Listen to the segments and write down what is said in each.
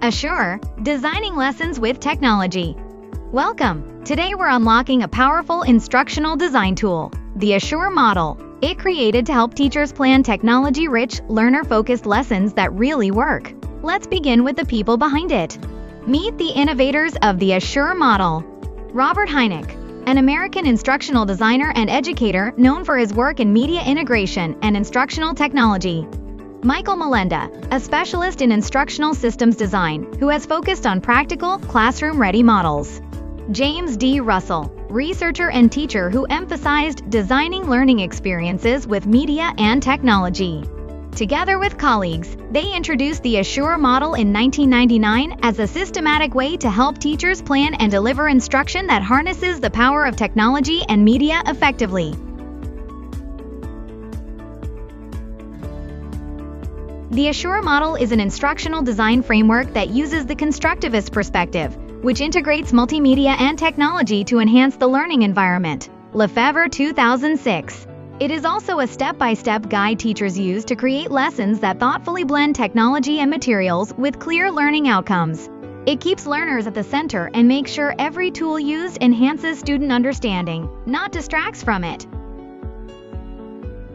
Assure, designing lessons with technology. Welcome! Today we're unlocking a powerful instructional design tool, the Assure model. It created to help teachers plan technology-rich, learner-focused lessons that really work. Let's begin with the people behind it. Meet the innovators of the Assure model. Robert Heinich, an American instructional designer and educator known for his work in media integration and instructional technology. Michael Molenda, a specialist in instructional systems design who has focused on practical, classroom-ready models. James D. Russell, researcher and teacher who emphasized designing learning experiences with media and technology. Together with colleagues, they introduced the Assure model in 1999 as a systematic way to help teachers plan and deliver instruction that harnesses the power of technology and media effectively. The Assure model is an instructional design framework that uses the constructivist perspective, which integrates multimedia and technology to enhance the learning environment. Lefebvre 2006. It is also a step-by-step guide teachers use to create lessons that thoughtfully blend technology and materials with clear learning outcomes. It keeps learners at the center and makes sure every tool used enhances student understanding, not distracts from it.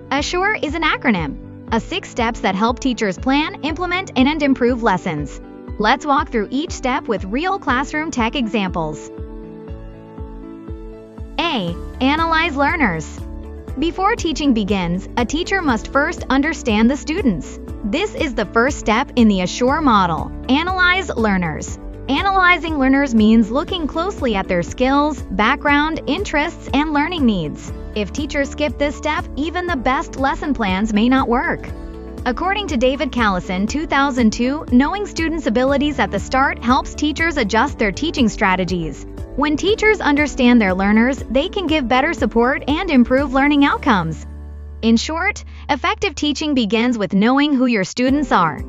Assure is an acronym, 6 steps that help teachers plan, implement, and improve lessons. Let's walk through each step with real classroom tech examples. A. Analyze learners. Before teaching begins, a teacher must first understand the students. This is the first step in the Assure model. Analyze learners. Analyzing learners means looking closely at their skills, background, interests, and learning needs. If teachers skip this step, even the best lesson plans may not work. According to David Callison, 2002, knowing students' abilities at the start helps teachers adjust their teaching strategies. When teachers understand their learners, they can give better support and improve learning outcomes. In short, effective teaching begins with knowing who your students are.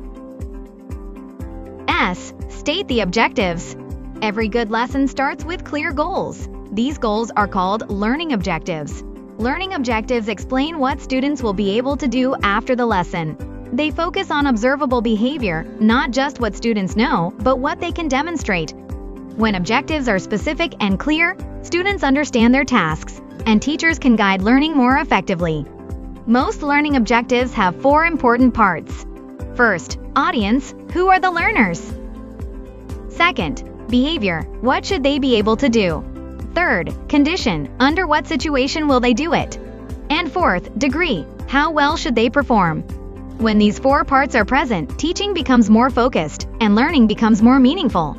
S. State the objectives. Every good lesson starts with clear goals. These goals are called learning objectives. Learning objectives explain what students will be able to do after the lesson. They focus on observable behavior, not just what students know, but what they can demonstrate. When objectives are specific and clear, students understand their tasks, and teachers can guide learning more effectively. Most learning objectives have 4 important parts. First, audience, who are the learners? Second, behavior, what should they be able to do? Third, condition, under what situation will they do it? And fourth, degree, how well should they perform? When these 4 parts are present, teaching becomes more focused, and learning becomes more meaningful.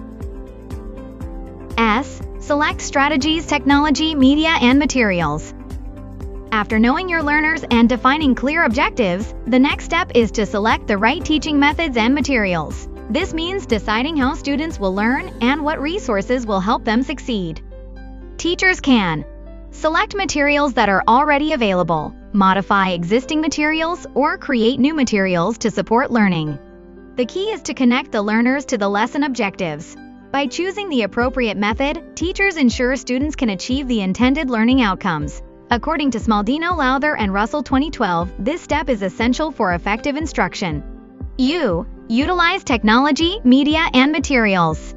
S. Select strategies, technology, media, and materials. After knowing your learners and defining clear objectives, the next step is to select the right teaching methods and materials. This means deciding how students will learn and what resources will help them succeed. Teachers can select materials that are already available, modify existing materials, or create new materials to support learning. The key is to connect the learners to the lesson objectives. By choosing the appropriate method, teachers ensure students can achieve the intended learning outcomes. According to Smaldino, Lowther, and Russell 2012, this step is essential for effective instruction. U. Utilize technology, media, and materials.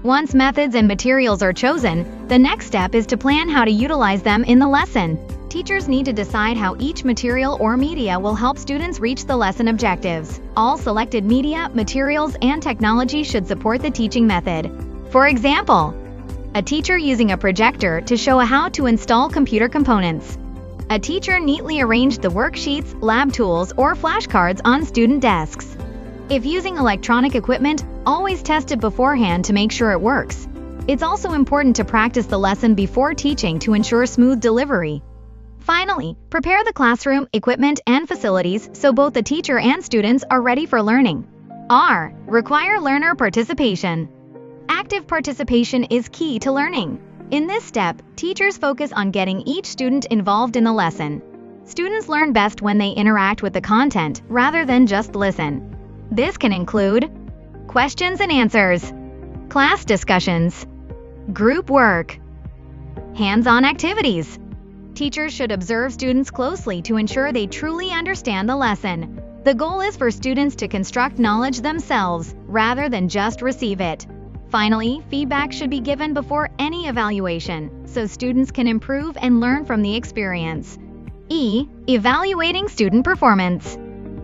Once methods and materials are chosen, the next step is to plan how to utilize them in the lesson. Teachers need to decide how each material or media will help students reach the lesson objectives. All selected media, materials, and technology should support the teaching method. For example, a teacher using a projector to show how to install computer components. A teacher neatly arranged the worksheets, lab tools, or flashcards on student desks. If using electronic equipment, always test it beforehand to make sure it works. It's also important to practice the lesson before teaching to ensure smooth delivery. Finally, prepare the classroom, equipment, and facilities so both the teacher and students are ready for learning. R. Require learner participation. Active participation is key to learning. In this step, teachers focus on getting each student involved in the lesson. Students learn best when they interact with the content rather than just listen. This can include questions and answers, class discussions, group work, hands-on activities. Teachers should observe students closely to ensure they truly understand the lesson. The goal is for students to construct knowledge themselves rather than just receive it. Finally, feedback should be given before any evaluation, so students can improve and learn from the experience. E. Evaluating student performance.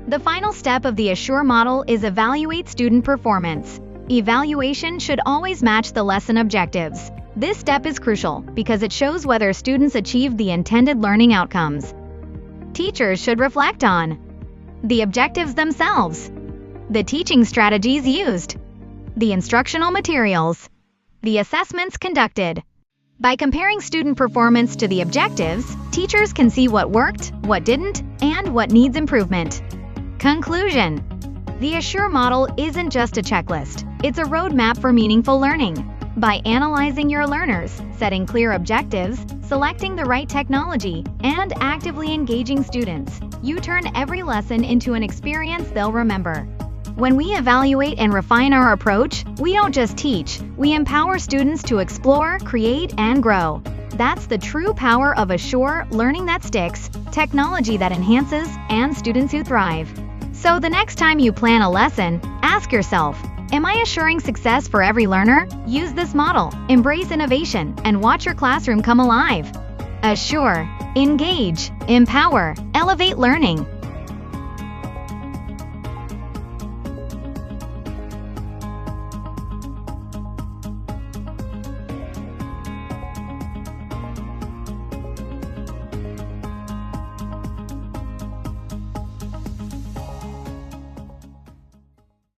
The final step of the Assure model is evaluate student performance. Evaluation should always match the lesson objectives. This step is crucial because it shows whether students achieved the intended learning outcomes. Teachers should reflect on the objectives themselves, the teaching strategies used, the instructional materials, the assessments conducted. By comparing student performance to the objectives, teachers can see what worked, what didn't, and what needs improvement. Conclusion: the Assure model isn't just a checklist, it's a roadmap for meaningful learning. By analyzing your learners, setting clear objectives, selecting the right technology, and actively engaging students, you turn every lesson into an experience they'll remember. When we evaluate and refine our approach, we don't just teach, we empower students to explore, create, and grow. That's the true power of Assure: learning that sticks, technology that enhances, and students who thrive. So the next time you plan a lesson, ask yourself, am I assuring success for every learner? Use this model, embrace innovation, and watch your classroom come alive. Assure, engage, empower, elevate learning.